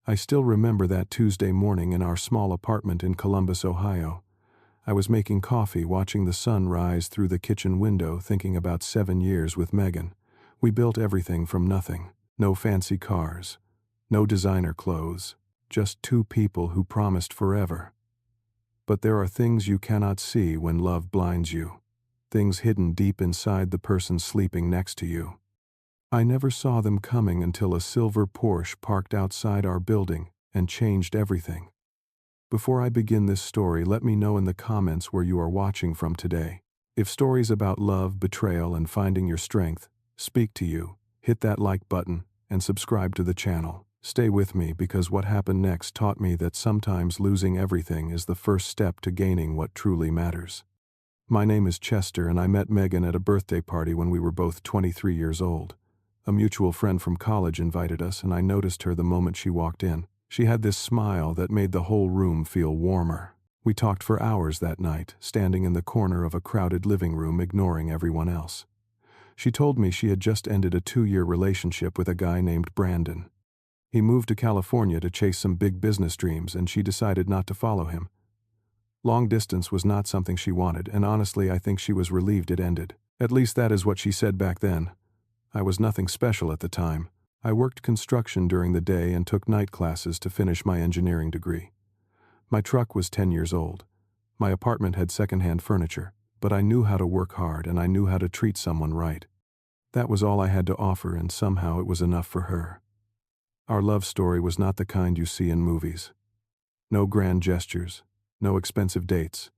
I still remember that Tuesday morning in our small apartment in Columbus, Ohio. I was making coffee, watching the sun rise through the kitchen window, thinking about 7 years with Megan. We built everything from nothing. No fancy cars. No designer clothes. Just two people who promised forever. But there are things you cannot see when love blinds you. Things hidden deep inside the person sleeping next to you. I never saw them coming until a silver Porsche parked outside our building and changed everything. Before I begin this story, let me know in the comments where you are watching from today. If stories about love, betrayal, and finding your strength speak to you, hit that like button and subscribe to the channel. Stay with me because what happened next taught me that sometimes losing everything is the first step to gaining what truly matters. My name is Chester, and I met Megan at a birthday party when we were both 23 years old. A mutual friend from college invited us, and I noticed her the moment she walked in. She had this smile that made the whole room feel warmer. We talked for hours that night, standing in the corner of a crowded living room, ignoring everyone else. She told me she had just ended a 2-year relationship with a guy named Brandon. He moved to California to chase some big business dreams, and she decided not to follow him. Long distance was not something she wanted, and honestly, I think she was relieved it ended. At least that is what she said back then. I was nothing special at the time. I worked construction during the day and took night classes to finish my engineering degree. My truck was 10 years old. My apartment had secondhand furniture, but I knew how to work hard and I knew how to treat someone right. That was all I had to offer, and somehow it was enough for her. Our love story was not the kind you see in movies. No grand gestures, no expensive dates.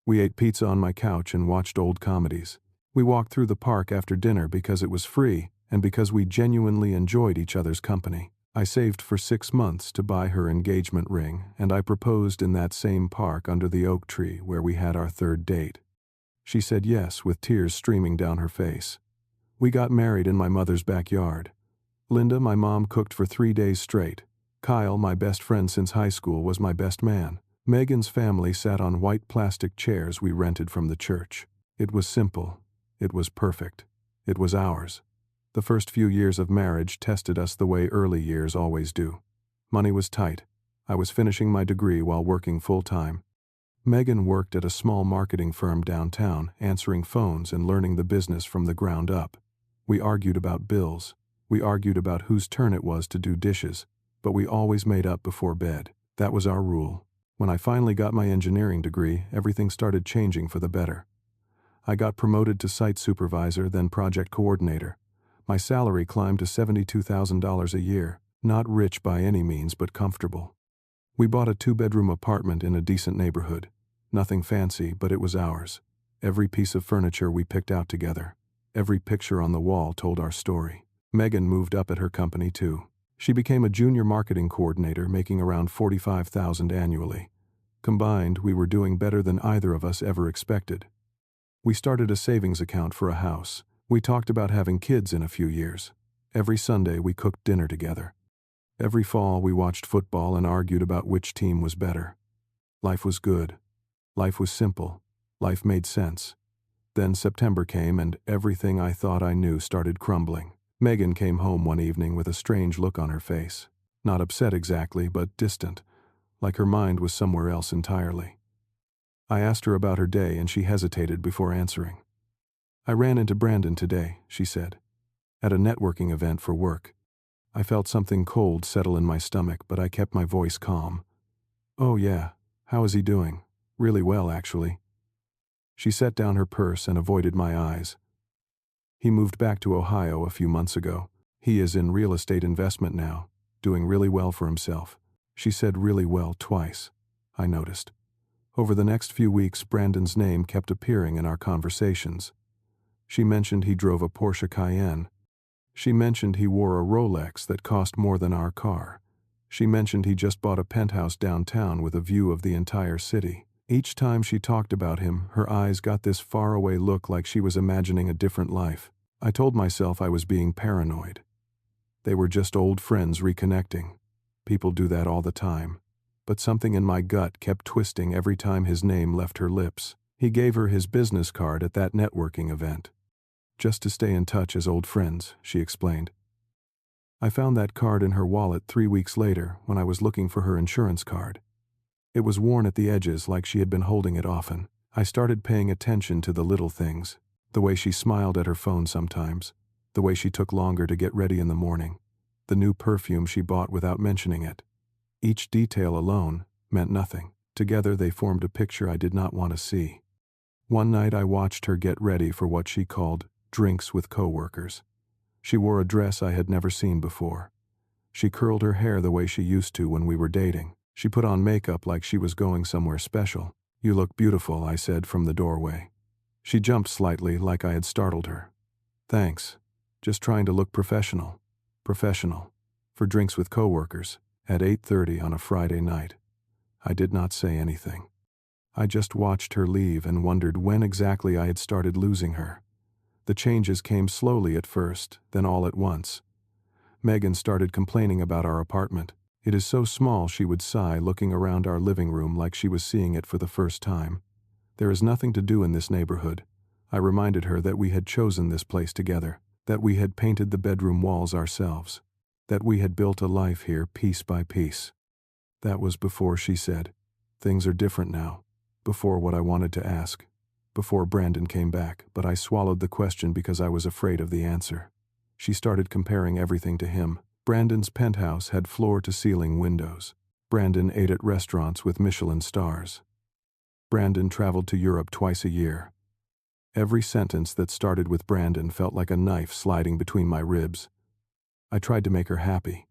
We ate pizza on my couch and watched old comedies. We walked through the park after dinner because it was free and because we genuinely enjoyed each other's company. I saved for 6 months to buy her engagement ring, and I proposed in that same park under the oak tree where we had our third date. She said yes with tears streaming down her face. We got married in my mother's backyard. Linda, my mom, cooked for 3 days straight. Kyle, my best friend since high school, was my best man. Megan's family sat on white plastic chairs we rented from the church. It was simple. It was perfect. It was ours. The first few years of marriage tested us the way early years always do. Money was tight. I was finishing my degree while working full-time. Megan worked at a small marketing firm downtown, answering phones and learning the business from the ground up. We argued about bills. We argued about whose turn it was to do dishes, but we always made up before bed. That was our rule. When I finally got my engineering degree, everything started changing for the better. I got promoted to site supervisor, then project coordinator. My salary climbed to $72,000 a year, not rich by any means, but comfortable. We bought a 2-bedroom apartment in a decent neighborhood. Nothing fancy, but it was ours. Every piece of furniture we picked out together. Every picture on the wall told our story. Megan moved up at her company too. She became a junior marketing coordinator, making around $45,000 annually. Combined, we were doing better than either of us ever expected. We started a savings account for a house. We talked about having kids in a few years. Every Sunday we cooked dinner together. Every fall we watched football and argued about which team was better. Life was good. Life was simple. Life made sense. Then September came and everything I thought I knew started crumbling. Megan came home one evening with a strange look on her face. Not upset exactly, but distant, like her mind was somewhere else entirely. I asked her about her day and she hesitated before answering. I ran into Brandon today, she said, at a networking event for work. I felt something cold settle in my stomach, but I kept my voice calm. Oh yeah, how is he doing? Really well, actually. She set down her purse and avoided my eyes. He moved back to Ohio a few months ago. He is in real estate investment now, doing really well for himself. She said really well twice, I noticed. Over the next few weeks, Brandon's name kept appearing in our conversations. She mentioned he drove a Porsche Cayenne. She mentioned he wore a Rolex that cost more than our car. She mentioned he just bought a penthouse downtown with a view of the entire city. Each time she talked about him, her eyes got this faraway look like she was imagining a different life. I told myself I was being paranoid. They were just old friends reconnecting. People do that all the time. But something in my gut kept twisting every time his name left her lips. He gave her his business card at that networking event. Just to stay in touch as old friends, she explained. I found that card in her wallet 3 weeks later when I was looking for her insurance card. It was worn at the edges like she had been holding it often. I started paying attention to the little things, the way she smiled at her phone sometimes, the way she took longer to get ready in the morning, the new perfume she bought without mentioning it. Each detail alone meant nothing. Together they formed a picture I did not want to see. One night I watched her get ready for what she called drinks with coworkers. She wore a dress I had never seen before. She curled her hair the way she used to when we were dating. She put on makeup like she was going somewhere special. "You look beautiful," I said from the doorway. She jumped slightly like I had startled her. "Thanks. Just trying to look professional." Professional. For drinks with coworkers, at 8:30 on a Friday night. I did not say anything. I just watched her leave and wondered when exactly I had started losing her. The changes came slowly at first, then all at once. Megan started complaining about our apartment. "It is so small," she would sigh, looking around our living room like she was seeing it for the first time. "There is nothing to do in this neighborhood." I reminded her that we had chosen this place together, that we had painted the bedroom walls ourselves, that we had built a life here piece by piece. That was before she said, "Things are different now," before what I wanted to ask, before Brandon came back, but I swallowed the question because I was afraid of the answer. She started comparing everything to him. Brandon's penthouse had floor-to-ceiling windows. Brandon ate at restaurants with Michelin stars. Brandon traveled to Europe twice a year. Every sentence that started with Brandon felt like a knife sliding between my ribs. I tried to make her happy.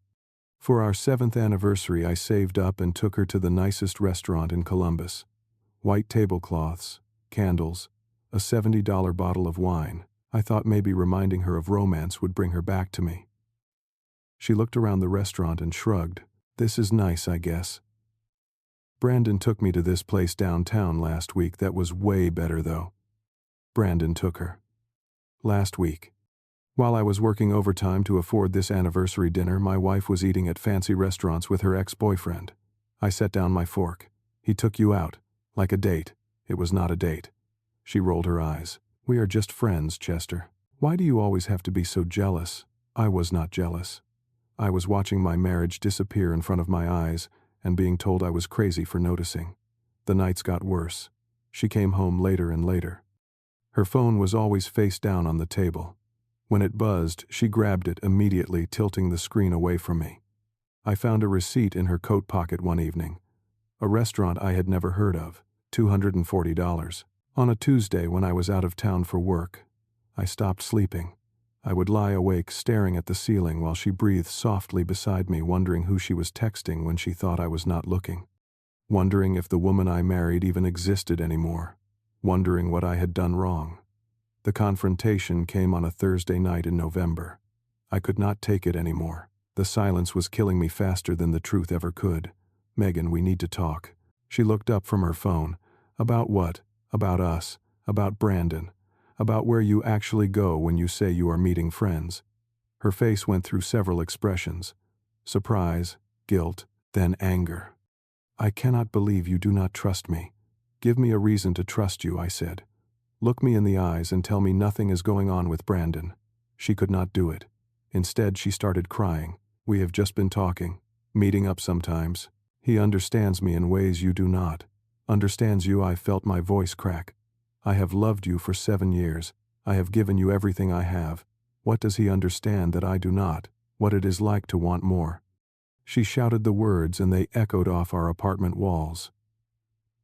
For our 7th anniversary, I saved up and took her to the nicest restaurant in Columbus. White tablecloths, candles, a $70 bottle of wine. I thought maybe reminding her of romance would bring her back to me. She looked around the restaurant and shrugged. "This is nice, I guess." Brandon took me to this place downtown last week that was way better though. Brandon took her. Last week. While I was working overtime to afford this anniversary dinner, my wife was eating at fancy restaurants with her ex-boyfriend. I set down my fork. "He took you out. Like a date." "It was not a date." She rolled her eyes. "We are just friends, Chester. Why do you always have to be so jealous?" I was not jealous. I was watching my marriage disappear in front of my eyes and being told I was crazy for noticing. The nights got worse. She came home later and later. Her phone was always face down on the table. When it buzzed, she grabbed it immediately, tilting the screen away from me. I found a receipt in her coat pocket one evening. A restaurant I had never heard of, $240. On a Tuesday when I was out of town for work, I stopped sleeping. I would lie awake staring at the ceiling while she breathed softly beside me, wondering who she was texting when she thought I was not looking. Wondering if the woman I married even existed anymore. Wondering what I had done wrong. The confrontation came on a Thursday night in November. I could not take it anymore. The silence was killing me faster than the truth ever could. "Megan, we need to talk." She looked up from her phone. "About what?" "About us. About Brandon. About where you actually go when you say you are meeting friends." Her face went through several expressions. Surprise, guilt, then anger. "I cannot believe you do not trust me." "Give me a reason to trust you," I said. "Look me in the eyes and tell me nothing is going on with Brandon." She could not do it. Instead, she started crying. "We have just been talking, meeting up sometimes. He understands me in ways you do not." "Understands you?" I felt my voice crack. "I have loved you for 7 years. I have given you everything I have. What does he understand that I do not? What it is like to want more?" She shouted the words and they echoed off our apartment walls.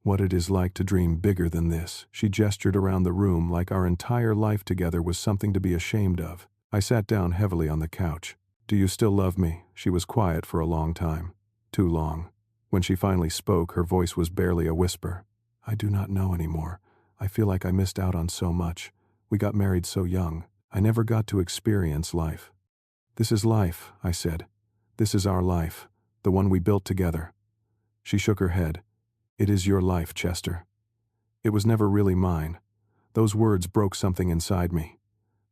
"What it is like to dream bigger than this." She gestured around the room like our entire life together was something to be ashamed of. I sat down heavily on the couch. "Do you still love me?" She was quiet for a long time. Too long. When she finally spoke, her voice was barely a whisper. "I do not know anymore. I feel like I missed out on so much. We got married so young. I never got to experience life." "This is life," I said. "This is our life, the one we built together." She shook her head. "It is your life, Chester. It was never really mine." Those words broke something inside me.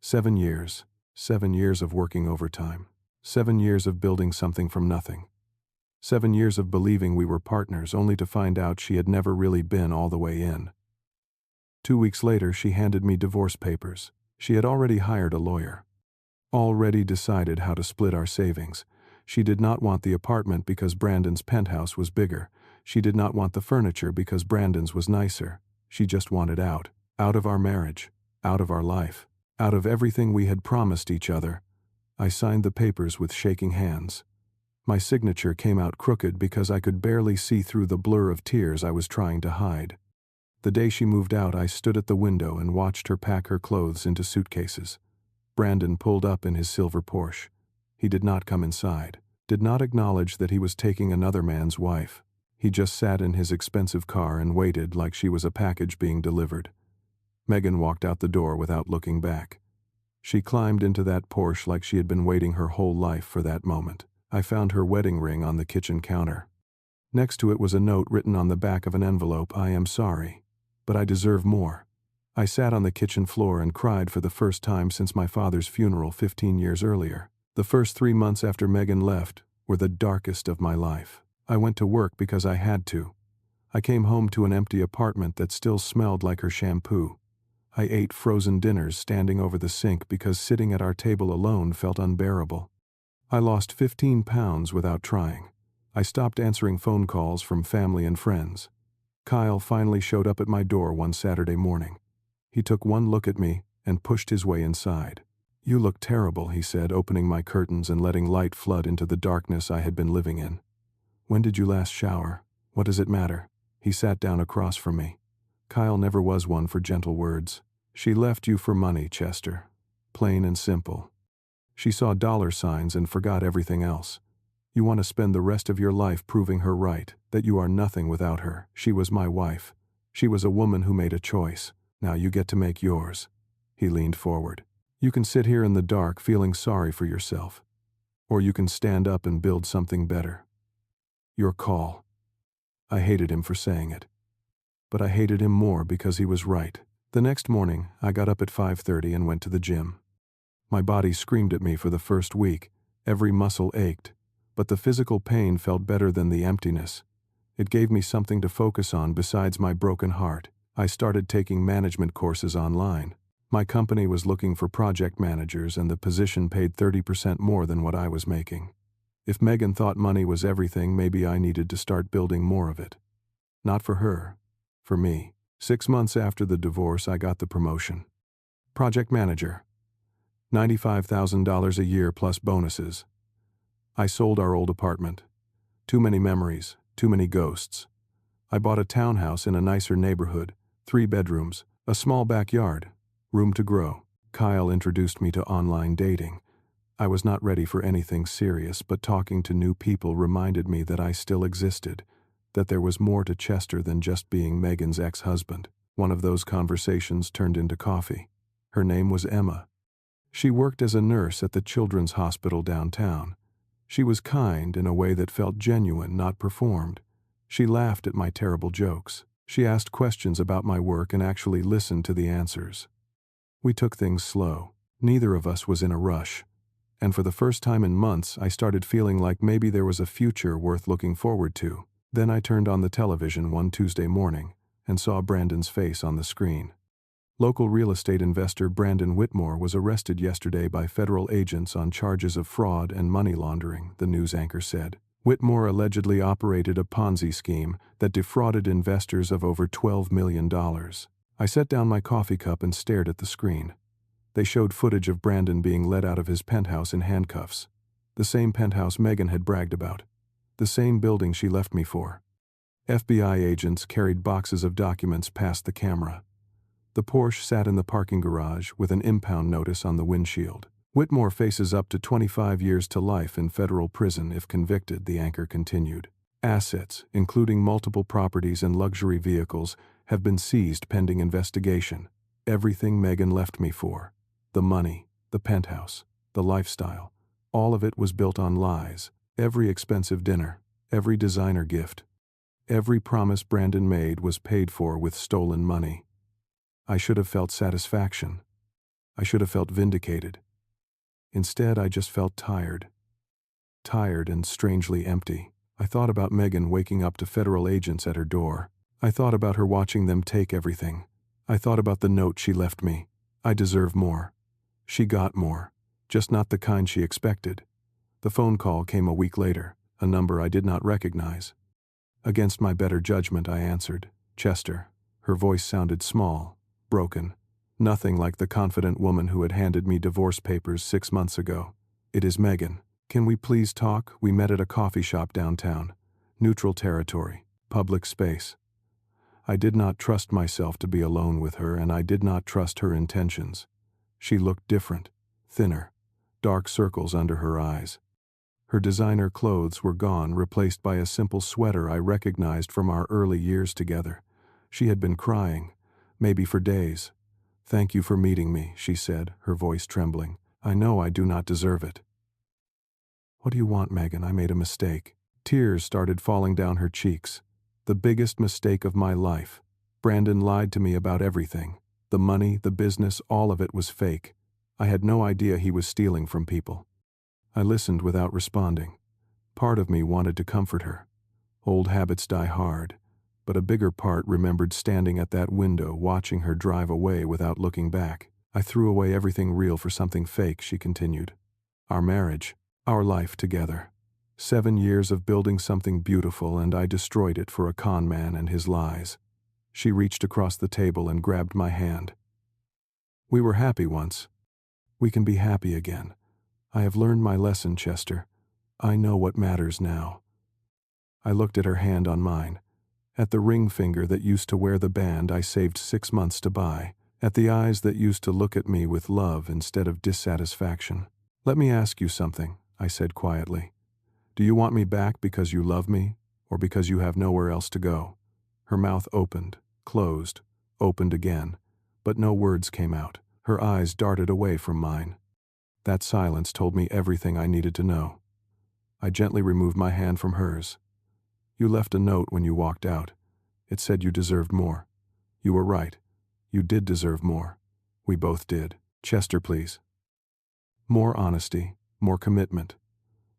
7 years. 7 years of working overtime. 7 years of building something from nothing. 7 years of believing we were partners, only to find out she had never really been all the way in. 2 weeks later, she handed me divorce papers. She had already hired a lawyer. already decided how to split our savings. She did not want the apartment because Brandon's penthouse was bigger. She did not want the furniture because Brandon's was nicer. She just wanted out. Out of our marriage. Out of our life. Out of everything we had promised each other. I signed the papers with shaking hands. My signature came out crooked because I could barely see through the blur of tears I was trying to hide. The day she moved out, I stood at the window and watched her pack her clothes into suitcases. Brandon pulled up in his silver Porsche. He did not come inside, did not acknowledge that he was taking another man's wife. He just sat in his expensive car and waited like she was a package being delivered. Megan walked out the door without looking back. She climbed into that Porsche like she had been waiting her whole life for that moment. I found her wedding ring on the kitchen counter. Next to it was a note written on the back of an envelope. I am sorry, but I deserve more. I sat on the kitchen floor and cried for the first time since my father's funeral 15 years earlier. The first 3 months after Megan left were the darkest of my life. I went to work because I had to. I came home to an empty apartment that still smelled like her shampoo. I ate frozen dinners standing over the sink because sitting at our table alone felt unbearable. I lost 15 pounds without trying. I stopped answering phone calls from family and friends. Kyle finally showed up at my door one Saturday morning. He took one look at me and pushed his way inside. You look terrible, he said, opening my curtains and letting light flood into the darkness I had been living in. When did you last shower? What does it matter? He sat down across from me. Kyle never was one for gentle words. She left you for money, Chester. Plain and simple. She saw dollar signs and forgot everything else. You want to spend the rest of your life proving her right, that you are nothing without her. She was my wife. She was a woman who made a choice. Now you get to make yours. He leaned forward. You can sit here in the dark feeling sorry for yourself. Or you can stand up and build something better. Your call. I hated him for saying it. But I hated him more because he was right. The next morning, I got up at 5:30 and went to the gym. My body screamed at me for the first week. Every muscle ached. But the physical pain felt better than the emptiness. It gave me something to focus on besides my broken heart. I started taking management courses online. My company was looking for project managers and the position paid 30% more than what I was making. If Megan thought money was everything, maybe I needed to start building more of it. Not for her, for me. 6 months after the divorce, I got the promotion. Project manager. $95,000 a year plus bonuses. I sold our old apartment. Too many memories, too many ghosts. I bought a townhouse in a nicer neighborhood, 3 bedrooms, a small backyard, room to grow. Kyle introduced me to online dating. I was not ready for anything serious, but talking to new people reminded me that I still existed, that there was more to Chester than just being Megan's ex-husband. One of those conversations turned into coffee. Her name was Emma. She worked as a nurse at the Children's Hospital downtown. She was kind in a way that felt genuine, not performed. She laughed at my terrible jokes. She asked questions about my work and actually listened to the answers. We took things slow. Neither of us was in a rush. And for the first time in months, I started feeling like maybe there was a future worth looking forward to. Then I turned on the television one Tuesday morning and saw Brandon's face on the screen. Local real estate investor Brandon Whitmore was arrested yesterday by federal agents on charges of fraud and money laundering, the news anchor said. Whitmore allegedly operated a Ponzi scheme that defrauded investors of over $12 million. I set down my coffee cup and stared at the screen. They showed footage of Brandon being led out of his penthouse in handcuffs. The same penthouse Megan had bragged about. The same building she left me for. FBI agents carried boxes of documents past the camera. The Porsche sat in the parking garage with an impound notice on the windshield. Whitmore faces up to 25 years to life in federal prison if convicted, the anchor continued. Assets, including multiple properties and luxury vehicles, have been seized pending investigation. Everything Megan left me for. The money, the penthouse, the lifestyle. All of it was built on lies. Every expensive dinner, every designer gift. Every promise Brandon made was paid for with stolen money. I should have felt satisfaction. I should have felt vindicated. Instead, I just felt tired. Tired and strangely empty. I thought about Megan waking up to federal agents at her door. I thought about her watching them take everything. I thought about the note she left me. I deserve more. She got more. just not the kind she expected. The phone call came a week later, a number I did not recognize. Against my better judgment, I answered. Chester. Her voice sounded small, broken. Nothing like the confident woman who had handed me divorce papers 6 months ago. It is Megan. Can we please talk? We met at a coffee shop downtown. Neutral territory, public space. I did not trust myself to be alone with her, and I did not trust her intentions. She looked different, thinner, dark circles under her eyes. Her designer clothes were gone, replaced by a simple sweater I recognized from our early years together. She had been crying, maybe for days. Thank you for meeting me, she said, her voice trembling. I know I do not deserve it. What do you want, Megan? I made a mistake. Tears started falling down her cheeks. The biggest mistake of my life. Brandon lied to me about everything. The money, the business, all of it was fake. I had no idea he was stealing from people. I listened without responding. Part of me wanted to comfort her. Old habits die hard, but a bigger part remembered standing at that window watching her drive away without looking back. I threw away everything real for something fake, she continued. Our marriage, our life together. 7 years of building something beautiful, and I destroyed it for a con man and his lies. She reached across the table and grabbed my hand. We were happy once. We can be happy again. I have learned my lesson, Chester. I know what matters now. I looked at her hand on mine, at the ring finger that used to wear the band I saved 6 months to buy, at the eyes that used to look at me with love instead of dissatisfaction. Let me ask you something, I said quietly. Do you want me back because you love me, or because you have nowhere else to go? Her mouth opened, closed, opened again, but no words came out. Her eyes darted away from mine. That silence told me everything I needed to know. I gently removed my hand from hers. You left a note when you walked out. It said you deserved more. You were right. You did deserve more. We both did. Chester, please. More honesty, more commitment.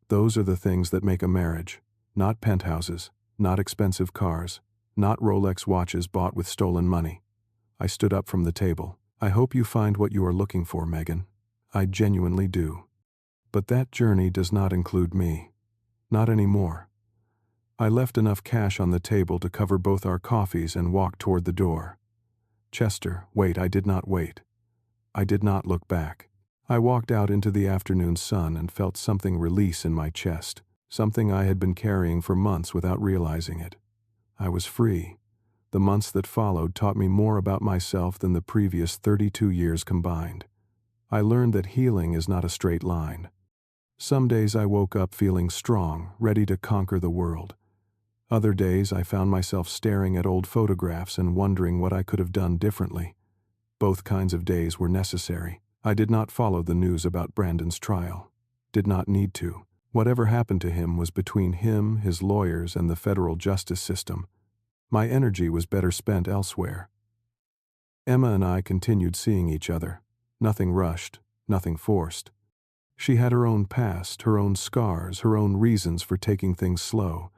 Those are the things that make a marriage. Not penthouses, not expensive cars, not Rolex watches bought with stolen money. I stood up from the table. I hope you find what you are looking for, Megan. I genuinely do. But that journey does not include me. Not anymore. I left enough cash on the table to cover both our coffees and walked toward the door. Chester, wait, I did not wait. I did not look back. I walked out into the afternoon sun and felt something release in my chest, something I had been carrying for months without realizing it. I was free. The months that followed taught me more about myself than the previous 32 years combined. I learned that healing is not a straight line. Some days I woke up feeling strong, ready to conquer the world. Other days I found myself staring at old photographs and wondering what I could have done differently. Both kinds of days were necessary. I did not follow the news about Brandon's trial. Did not need to. Whatever happened to him was between him, his lawyers, and the federal justice system. My energy was better spent elsewhere. Emma and I continued seeing each other. Nothing rushed, nothing forced. She had her own past, her own scars, her own reasons for taking things slow.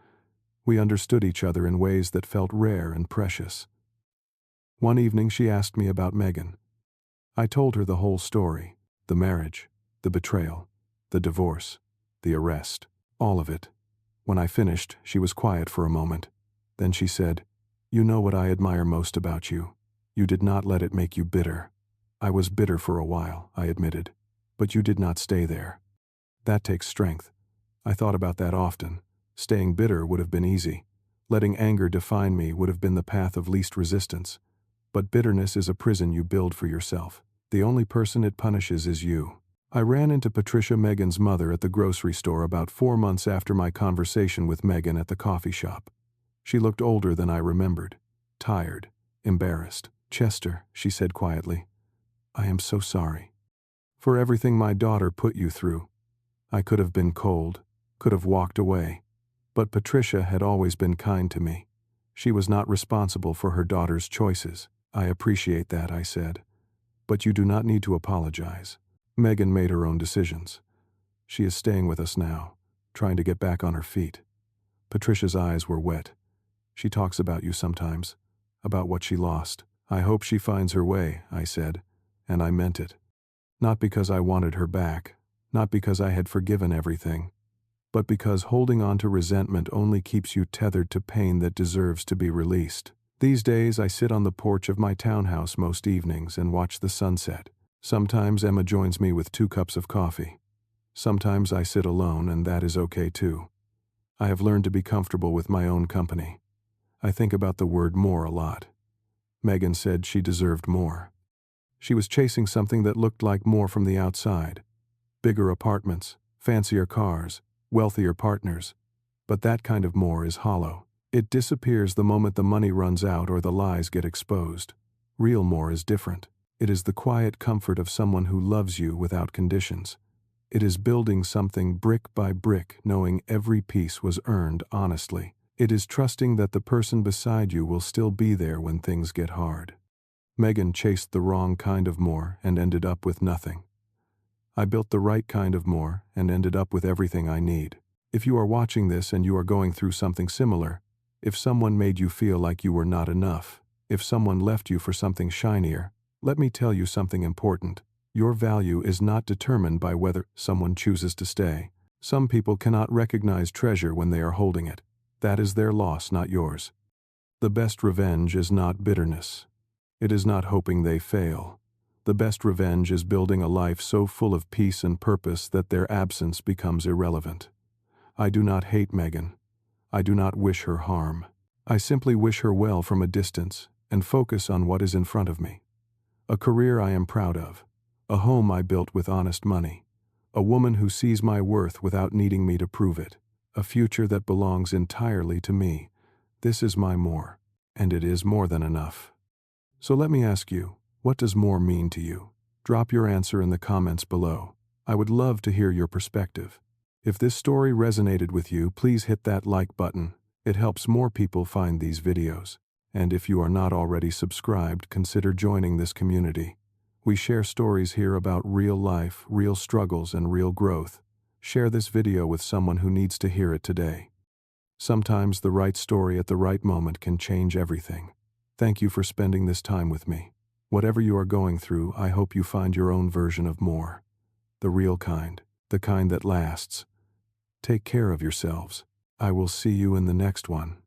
We understood each other in ways that felt rare and precious. One evening she asked me about Megan. I told her the whole story, the marriage, the betrayal, the divorce, the arrest, all of it. When I finished, she was quiet for a moment. Then she said, "You know what I admire most about you. You did not let it make you bitter." I was bitter for a while, I admitted, but you did not stay there. That takes strength. I thought about that often. Staying bitter would have been easy. Letting anger define me would have been the path of least resistance. But bitterness is a prison you build for yourself. The only person it punishes is you. I ran into Patricia, Megan's mother, at the grocery store about 4 months after my conversation with Megan at the coffee shop. She looked older than I remembered. Tired, embarrassed. "Chester," she said quietly, "I am so sorry. For everything my daughter put you through. I could have been cold, could have walked away. But Patricia had always been kind to me. She was not responsible for her daughter's choices. I appreciate that," I said. "But you do not need to apologize. Megan made her own decisions. She is staying with us now, trying to get back on her feet." Patricia's eyes were wet. "She talks about you sometimes, about what she lost. I hope she finds her way," I said, and I meant it. Not because I wanted her back, not because I had forgiven everything, but because holding on to resentment only keeps you tethered to pain that deserves to be released. These days I sit on the porch of my townhouse most evenings and watch the sunset. Sometimes Emma joins me with 2 cups of coffee. Sometimes I sit alone, and that is okay too. I have learned to be comfortable with my own company. I think about the word more a lot. Megan said she deserved more. She was chasing something that looked like more from the outside. Bigger apartments, fancier cars, wealthier partners. But that kind of more is hollow. It disappears the moment the money runs out or the lies get exposed. Real more is different. It is the quiet comfort of someone who loves you without conditions. It is building something brick by brick, knowing every piece was earned honestly. It is trusting that the person beside you will still be there when things get hard. Megan chased the wrong kind of more and ended up with nothing. I built the right kind of more and ended up with everything I need. If you are watching this and you are going through something similar, if someone made you feel like you were not enough, if someone left you for something shinier, let me tell you something important. Your value is not determined by whether someone chooses to stay. Some people cannot recognize treasure when they are holding it. That is their loss, not yours. The best revenge is not bitterness. It is not hoping they fail. The best revenge is building a life so full of peace and purpose that their absence becomes irrelevant. I do not hate Megan. I do not wish her harm. I simply wish her well from a distance and focus on what is in front of me. A career I am proud of. A home I built with honest money. A woman who sees my worth without needing me to prove it. A future that belongs entirely to me. This is my more, and it is more than enough. So let me ask you, what does more mean to you? Drop your answer in the comments below. I would love to hear your perspective. If this story resonated with you, please hit that like button. It helps more people find these videos. And if you are not already subscribed, consider joining this community. We share stories here about real life, real struggles, and real growth. Share this video with someone who needs to hear it today. Sometimes the right story at the right moment can change everything. Thank you for spending this time with me. Whatever you are going through, I hope you find your own version of more. The real kind, the kind that lasts. Take care of yourselves. I will see you in the next one.